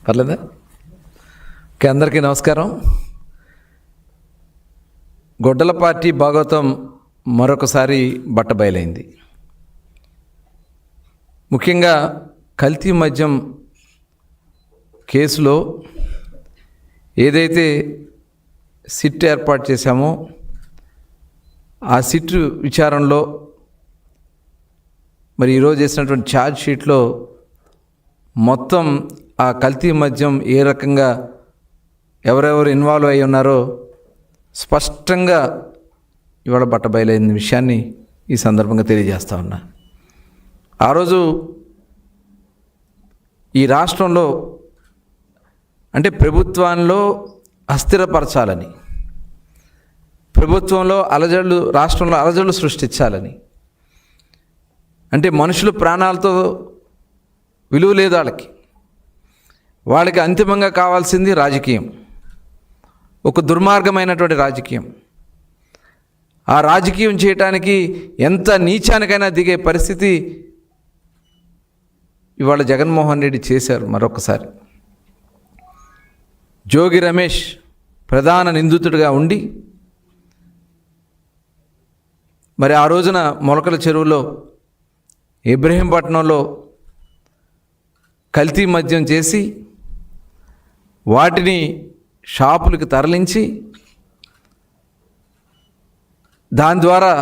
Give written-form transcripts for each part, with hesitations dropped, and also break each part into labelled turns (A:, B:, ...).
A: పర్లేదా? ఓకే, అందరికీ నమస్కారం. గొడ్డల పార్టీ భాగవతం మరొకసారి బట్టబయలైంది. ముఖ్యంగా కల్తీ మద్యం కేసులో ఏదైతే సిట్ ఏర్పాటు చేశామో ఆ సిట్ విచారణలో మరి ఈరోజు చేసినటువంటి ఛార్జ్ షీట్లో మొత్తం ఆ కల్తీ మద్యం ఏ రకంగా ఎవరెవరు ఇన్వాల్వ్ అయి ఉన్నారో స్పష్టంగా ఇవాళ బట్టబయలైన విషయాన్ని ఈ సందర్భంగా తెలియజేస్తా ఉన్నా. ఆ రోజు ఈ రాష్ట్రంలో అంటే ప్రభుత్వంలో అస్థిరపరచాలని, ప్రభుత్వంలో రాష్ట్రంలో అలజడులు సృష్టించాలని, అంటే మనుషులు ప్రాణాలతో విలువ లేదు వాళ్ళకి అంతిమంగా కావాల్సింది రాజకీయం, ఒక దుర్మార్గమైనటువంటి రాజకీయం. ఆ రాజకీయం చేయటానికి ఎంత నీచానికైనా దిగే పరిస్థితి ఇవాళ జగన్మోహన్ రెడ్డి చేశారు. మరొకసారి జోగి రమేష్ ప్రధాన నిందితుడిగా ఉండి మరి ఆ రోజున మొలకల చెరువులో ఇబ్రహీంపట్నంలో కల్తీ మద్యం చేసి వాటిని షాపులకు తరలించి దాని ద్వారా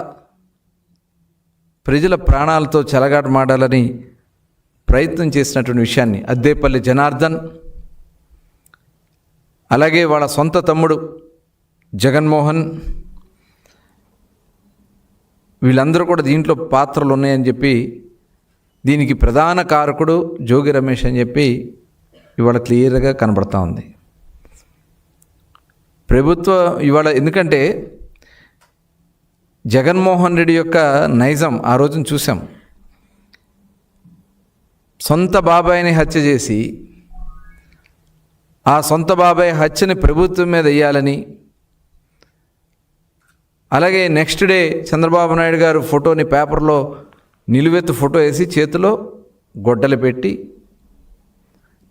A: ప్రజల ప్రాణాలతో చెలగాటమాడాలని ప్రయత్నం చేసినటువంటి విషయాన్ని అద్దేపల్లి జనార్దన్, అలాగే వాళ్ళ సొంత తమ్ముడు జగన్మోహన్, వీళ్ళందరూ కూడా దీంట్లో పాత్రలు ఉన్నాయని చెప్పి దీనికి ప్రధాన కారకుడు జోగి రమేష్ అని చెప్పి ఇవాళ క్లియర్గా కనబడతా ఉంది. ప్రభుత్వం ఇవాళ ఎందుకంటే జగన్మోహన్ రెడ్డి యొక్క నైజం ఆ రోజున చూసాం. సొంత బాబాయిని హత్య చేసి ఆ సొంత బాబాయ్ హత్యని ప్రభుత్వం మీద వేయాలని, అలాగే నెక్స్ట్ డే చంద్రబాబు నాయుడు గారు ఫోటోని పేపర్లో నిలువెత్తు ఫోటో వేసి చేతిలో గొడ్డలు పెట్టి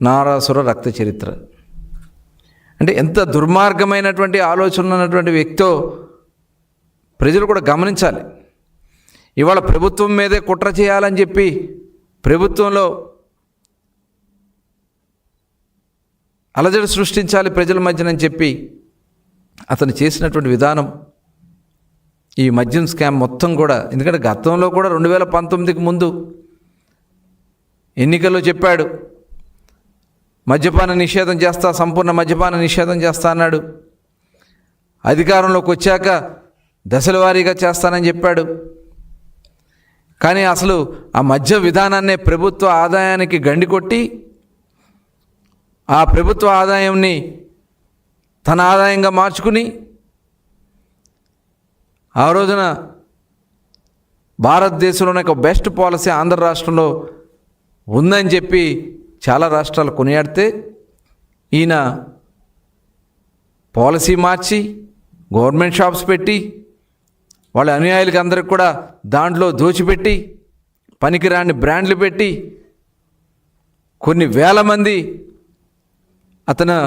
A: నారాసుర రక్త చరిత్ర. అంటే ఎంత దుర్మార్గమైనటువంటి ఆలోచన ఉన్నటువంటి వ్యక్తో ప్రజలు కూడా గమనించాలి. ఇవాళ ప్రభుత్వం మీదే కుట్ర చేయాలని చెప్పి ప్రభుత్వంలో అలజడి సృష్టించాలి ప్రజల మధ్యనని చెప్పి అతను చేసినటువంటి విధానం, ఈ మద్యం స్కామ్ మొత్తం కూడా. ఎందుకంటే గతంలో కూడా 2019కి ముందు ఎన్నికల్లో చెప్పాడు మద్యపాన నిషేధం చేస్తా, సంపూర్ణ మద్యపాన నిషేధం చేస్తా అన్నాడు. అధికారంలోకి వచ్చాక దశల వారీగా చేస్తానని చెప్పాడు. కానీ అసలు ఆ మద్య విధానాన్నే ప్రభుత్వ ఆదాయానికి గండి కొట్టి ఆ ప్రభుత్వ ఆదాయాన్ని తన ఆదాయంగా మార్చుకుని ఆ రోజున భారతదేశంలోనే ఒక బెస్ట్ పాలసీ ఆంధ్ర రాష్ట్రంలో ఉందని చెప్పి చాలా రాష్ట్రాలు కొనియాడితే ఈయన పాలసీ మార్చి గవర్నమెంట్ షాప్స్ పెట్టి వాళ్ళ అనుయాయులకి అందరికి కూడా దాంట్లో దోచిపెట్టి పనికిరాని బ్రాండ్లు పెట్టి కొన్ని వేల మంది అతను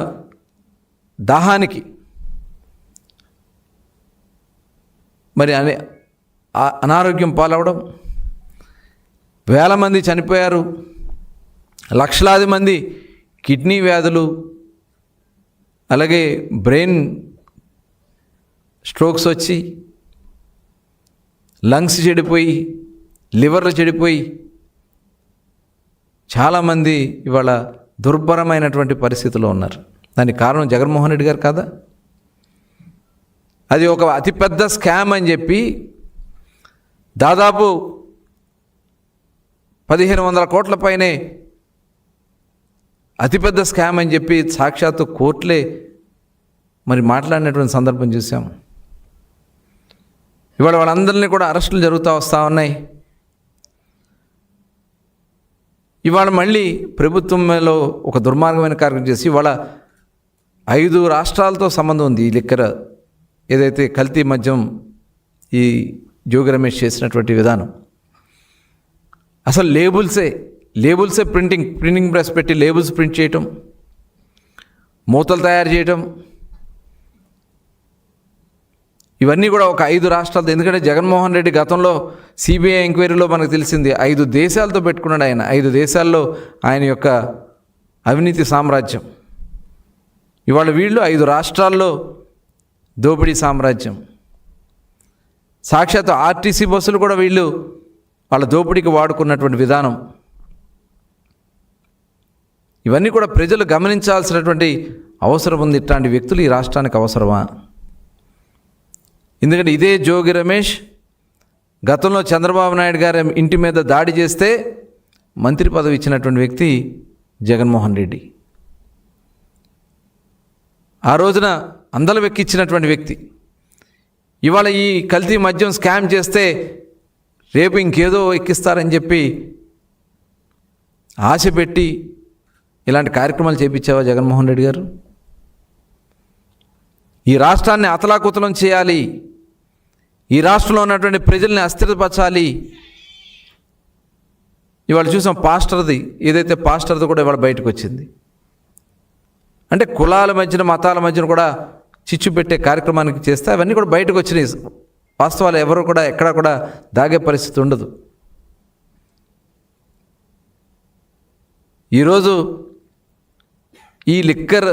A: దాహానికి మరి అనారోగ్యం పాలవడం, వేల మంది చనిపోయారు, లక్షలాది మంది కిడ్నీ వ్యాధులు, అలాగే బ్రెయిన్ స్ట్రోక్స్ వచ్చి లంగ్స్ చెడిపోయి లివర్లు చెడిపోయి చాలామంది ఇవాళ దుర్భరమైనటువంటి పరిస్థితిలో ఉన్నారు. దానికి కారణం జగన్మోహన్ రెడ్డి గారు కాదా? అది ఒక అతిపెద్ద స్కామ్ అని చెప్పి దాదాపు 1500 కోట్ల పైనే అతిపెద్ద స్కామ్ అని చెప్పి సాక్షాత్తు కోర్టులే మరి మాట్లాడినటువంటి సందర్భం చూసాం. ఇవాళ వాళ్ళందరినీ కూడా అరెస్టులు జరుగుతూ వస్తూ ఉన్నాయి. ఇవాళ మళ్ళీ ప్రభుత్వంలో ఒక దుర్మార్గమైన కార్యక్రమం చేసి ఇవాళ 5 రాష్ట్రాలతో సంబంధం ఉంది ఈ లిక్కర్ ఏదైతే కల్తీ మద్యం ఈ జోగి రమేష్ చేసినటువంటి విధానం. అసలు లేబుల్సే ప్రింటింగ్ ప్రెస్ పెట్టి లేబుల్స్ ప్రింట్ చేయటం, మూతలు తయారు చేయటం, ఇవన్నీ కూడా ఒక 5 రాష్ట్రాలతో. ఎందుకంటే జగన్మోహన్ రెడ్డి గతంలో సిబిఐ ఎంక్వైరీలో మనకు తెలిసింది 5 దేశాలతో పెట్టుకున్నాడు ఆయన. 5 దేశాల్లో ఆయన యొక్క అవినీతి సామ్రాజ్యం. ఇవాళ వీళ్ళు 5 రాష్ట్రాల్లో దోపిడీ సామ్రాజ్యం. సాక్షాత్తు ఆర్టీసీ బస్సులు కూడా వీళ్ళు వాళ్ళ దోపిడీకి వాడుకున్నటువంటి విధానం. ఇవన్నీ కూడా ప్రజలు గమనించాల్సినటువంటి అవసరం ఉంది. ఇట్లాంటి వ్యక్తులు ఈ రాష్ట్రానికి అవసరమా? ఎందుకంటే ఇదే జోగి రమేష్ గతంలో చంద్రబాబు నాయుడు గారి ఇంటి మీద దాడి చేస్తే మంత్రి పదవి ఇచ్చినటువంటి వ్యక్తి జగన్మోహన్ రెడ్డి. ఆ రోజున అందలు వెక్కిచ్చినటువంటి వ్యక్తి. ఇవాళ ఈ కల్తీ మద్యం స్కామ్ చేస్తే రేపు ఇంకేదో ఎక్కిస్తారని చెప్పి ఆశ పెట్టి ఇలాంటి కార్యక్రమాలు చేయించావా జగన్మోహన్ రెడ్డి గారు? ఈ రాష్ట్రాన్ని అతలాకుతలం చేయాలి, ఈ రాష్ట్రంలో ఉన్నటువంటి ప్రజల్ని అస్థిరపరచాలి. ఇవాళ చూసాం పాస్టర్ది, ఏదైతే పాస్టర్ది కూడా ఇవాళ బయటకు వచ్చింది. అంటే కులాల మధ్యన మతాల మధ్యన కూడా చిచ్చు పెట్టే కార్యక్రమానికి చేస్తే అవన్నీ కూడా బయటకు వచ్చినాయి. వాస్తవాలు ఎవరు కూడా ఎక్కడా కూడా దాగే పరిస్థితి ఉండదు. ఈరోజు ఈ లిక్కర్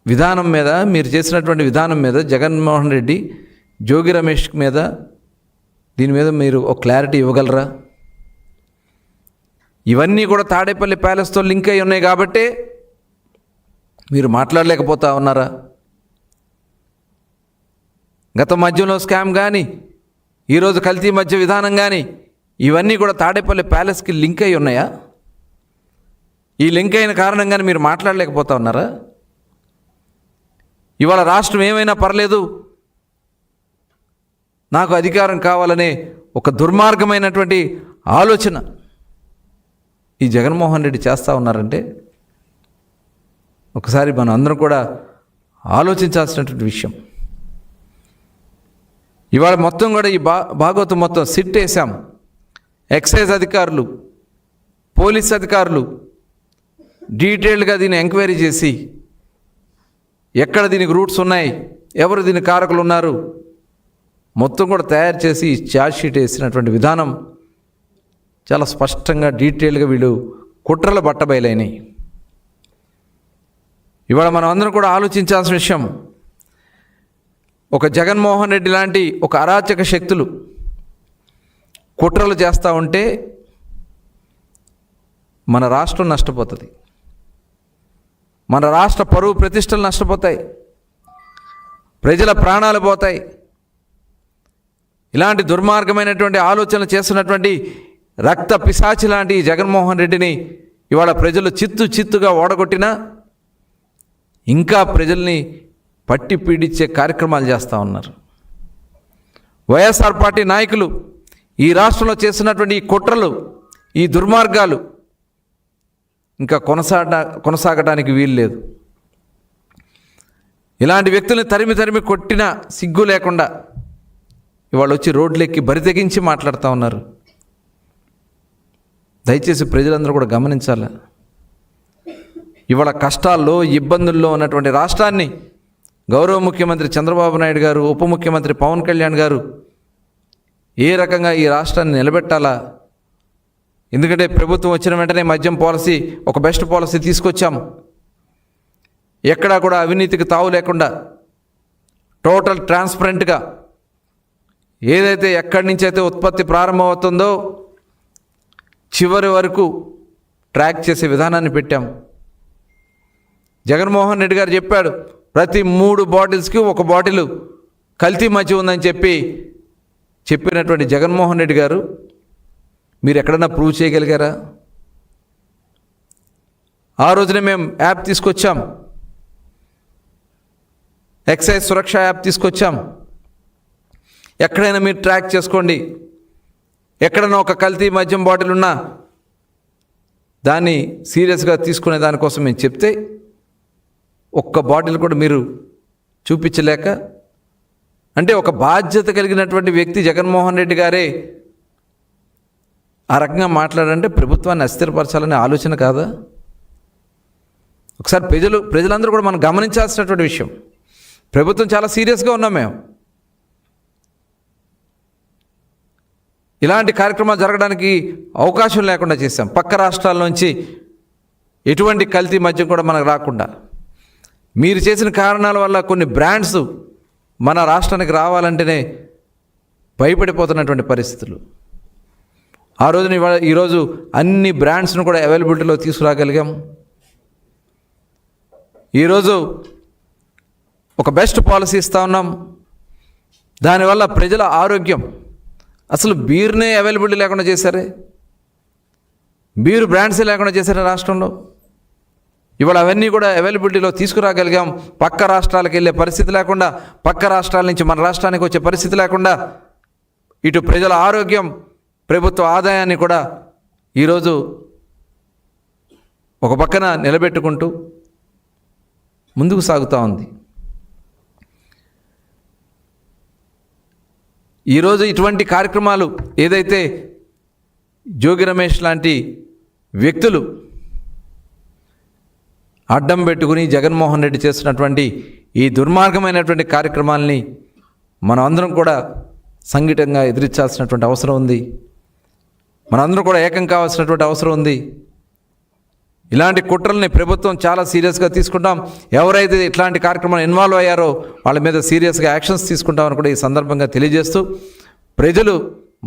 A: విధానం మీద, మీరు చేసినటువంటి విధానం మీద జగన్మోహన్ రెడ్డి, జోగి రమేష్ మీద, దీని మీద మీరు ఒక క్లారిటీ ఇవ్వగలరా? ఇవన్నీ కూడా తాడేపల్లి ప్యాలెస్తో లింక్ అయి ఉన్నాయి కాబట్టే మీరు మాట్లాడలేకపోతా ఉన్నారా? గత మద్యంలో స్కామ్ కానీ, ఈరోజు కల్తీ మద్య విధానం కానీ, ఇవన్నీ కూడా తాడేపల్లి ప్యాలెస్కి లింక్ అయి ఉన్నాయా? ఈ లింక్ అయిన కారణంగానే మీరు మాట్లాడలేకపోతా ఉన్నారా? ఇవాళ రాష్ట్రం ఏమైనా పర్లేదు, నాకు అధికారం కావాలనే ఒక దుర్మార్గమైనటువంటి ఆలోచన ఈ జగన్మోహన్ రెడ్డి చేస్తూ ఉన్నారంటే ఒకసారి మనం అందరం కూడా ఆలోచించాల్సినటువంటి విషయం. ఇవాళ మొత్తం కూడా ఈ భాగవతం మొత్తం సిట్ వేసాం. ఎక్సైజ్ అధికారులు, పోలీస్ అధికారులు డీటెయిల్డ్గా దీన్ని ఎంక్వైరీ చేసి ఎక్కడ దీనికి రూట్స్ ఉన్నాయి, ఎవరు దీని కారకులు ఉన్నారు, మొత్తం కూడా తయారు చేసి ఛార్జ్ షీట్ వేసినటువంటి విధానం చాలా స్పష్టంగా డీటెయిల్గా వీళ్ళు కుట్రలు బట్టబయలైనాయి. ఇవాళ మనం అందరం కూడా ఆలోచించాల్సిన విషయం, ఒక జగన్మోహన్ రెడ్డి లాంటి ఒక అరాచక శక్తులు కుట్రలు చేస్తూ ఉంటే మన రాష్ట్రం నష్టపోతుంది, మన రాష్ట్ర పరువు ప్రతిష్టలు నష్టపోతాయి, ప్రజల ప్రాణాలు పోతాయి. ఇలాంటి దుర్మార్గమైనటువంటి ఆలోచనలు చేస్తున్నటువంటి రక్త పిశాచి లాంటి జగన్మోహన్ రెడ్డిని ఇవాళ ప్రజలు చిత్తుగా ఓడగొట్టినా ఇంకా ప్రజల్ని పట్టి పీడించే కార్యక్రమాలు చేస్తూ ఉన్నారు. వైఎస్ఆర్ పార్టీ నాయకులు ఈ రాష్ట్రంలో చేస్తున్నటువంటి ఈ కుట్రలు, ఈ దుర్మార్గాలు ఇంకా కొనసాగడానికి వీలు లేదు. ఇలాంటి వ్యక్తుల్ని తరిమి కొట్టినా సిగ్గు లేకుండా ఇవాళ వచ్చి రోడ్లెక్కి బరితెగించి మాట్లాడుతూ ఉన్నారు. దయచేసి ప్రజలందరూ కూడా గమనించాలి. ఇవాళ కష్టాల్లో, ఇబ్బందుల్లో ఉన్నటువంటి రాష్ట్రాన్ని గౌరవ ముఖ్యమంత్రి చంద్రబాబు నాయుడు గారు, ఉప ముఖ్యమంత్రి పవన్ కళ్యాణ్ గారు ఏ రకంగా ఈ రాష్ట్రాన్ని నిలబెట్టాలా? ఎందుకంటే ప్రభుత్వం వచ్చిన వెంటనే మద్యం పాలసీ ఒక బెస్ట్ పాలసీ తీసుకొచ్చాము. ఎక్కడా కూడా అవినీతికి తావు లేకుండా టోటల్ ట్రాన్స్పరెంట్గా ఏదైతే ఎక్కడి నుంచి అయితే ఉత్పత్తి ప్రారంభమవుతుందో చివరి వరకు ట్రాక్ చేసే విధానాన్ని పెట్టాము. జగన్మోహన్ రెడ్డి గారు చెప్పాడు, ప్రతి 3 బాటిల్స్కి 1 బాటిల్ కల్తీ మద్యం ఉందని చెప్పినటువంటి జగన్మోహన్ రెడ్డి గారు మీరు ఎక్కడన్నా ప్రూవ్ చేయగలిగారా? ఆ రోజునే మేము యాప్ తీసుకొచ్చాం, ఎక్సైజ్ సురక్ష యాప్ తీసుకొచ్చాం. ఎక్కడైనా మీరు ట్రాక్ చేసుకోండి, ఎక్కడైనా ఒక కల్తీ మద్యం బాటిల్ ఉన్నా దాన్ని సీరియస్గా తీసుకునే దానికోసం మేము చెప్తే 1 బాటిల్ కూడా మీరు చూపించలేక, అంటే ఒక బాధ్యత కలిగినటువంటి వ్యక్తి జగన్మోహన్ రెడ్డి గారే ఆ రకంగా మాట్లాడంటే ప్రభుత్వాన్ని అస్థిరపరచాలనే ఆలోచన కాదా? ఒకసారి ప్రజలందరూ కూడా మనం గమనించాల్సినటువంటి విషయం. ప్రభుత్వం చాలా సీరియస్గా ఉన్నాం మేము. ఇలాంటి కార్యక్రమాలు జరగడానికి అవకాశం లేకుండా చేశాం. పక్క రాష్ట్రాల నుంచి ఎటువంటి కల్తీ మద్యం కూడా మనకు రాకుండా. మీరు చేసిన కారణాల వల్ల కొన్ని బ్రాండ్స్ మన రాష్ట్రానికి రావాలంటేనే భయపడిపోతున్నటువంటి పరిస్థితులు. ఆ రోజున ఈరోజు అన్ని బ్రాండ్స్ను కూడా అవైలబిలిటీలో తీసుకురాగలిగాం. ఈరోజు ఒక బెస్ట్ పాలసీ ఇస్తూ ఉన్నాం. దానివల్ల ప్రజల ఆరోగ్యం, అసలు బీర్నే అవైలబిలిటీ లేకుండా చేశారే, బీరు బ్రాండ్సే లేకుండా చేశారే రాష్ట్రంలో. ఇవాళ అవన్నీ కూడా అవైలబిలిటీలో తీసుకురాగలిగాం. పక్క రాష్ట్రాలకు వెళ్ళే పరిస్థితి లేకుండా, పక్క రాష్ట్రాల నుంచి మన రాష్ట్రానికి వచ్చే పరిస్థితి లేకుండా, ఇటు ప్రజల ఆరోగ్యం, ప్రభుత్వ ఆదాయాన్ని కూడా ఈరోజు ఒక పక్కన నిలబెట్టుకుంటూ ముందుకు సాగుతూ ఉంది. ఈరోజు ఇటువంటి కార్యక్రమాలు ఏదైతే జోగి రమేష్ లాంటి వ్యక్తులు అడ్డం పెట్టుకుని జగన్మోహన్ రెడ్డి చేస్తున్నటువంటి ఈ దుర్మార్గమైనటువంటి కార్యక్రమాలని మనం అందరం కూడా సంఘటితంగా ఎదిరించాల్సినటువంటి అవసరం ఉంది. మనందరం కూడా ఏకం కావాల్సినటువంటి అవసరం ఉంది. ఇలాంటి కుట్రల్ని ప్రభుత్వం చాలా సీరియస్గా తీసుకుంటాం. ఎవరైతే ఇట్లాంటి కార్యక్రమాలు ఇన్వాల్వ్ అయ్యారో వాళ్ళ మీద సీరియస్గా యాక్షన్స్ తీసుకుంటామని కూడా ఈ సందర్భంగా తెలియజేస్తూ, ప్రజలు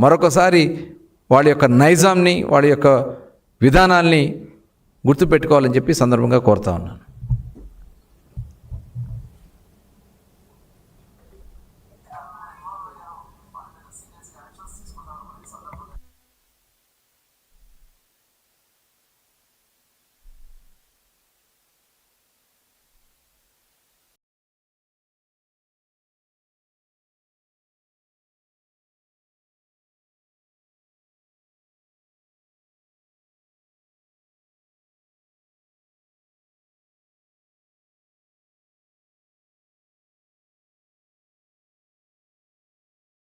A: మరొకసారి వాళ్ళ యొక్క నైజాంని, వాళ్ళ యొక్క విధానాల్ని గుర్తుపెట్టుకోవాలని చెప్పి సందర్భంగా కోరుతా ఉన్నాను.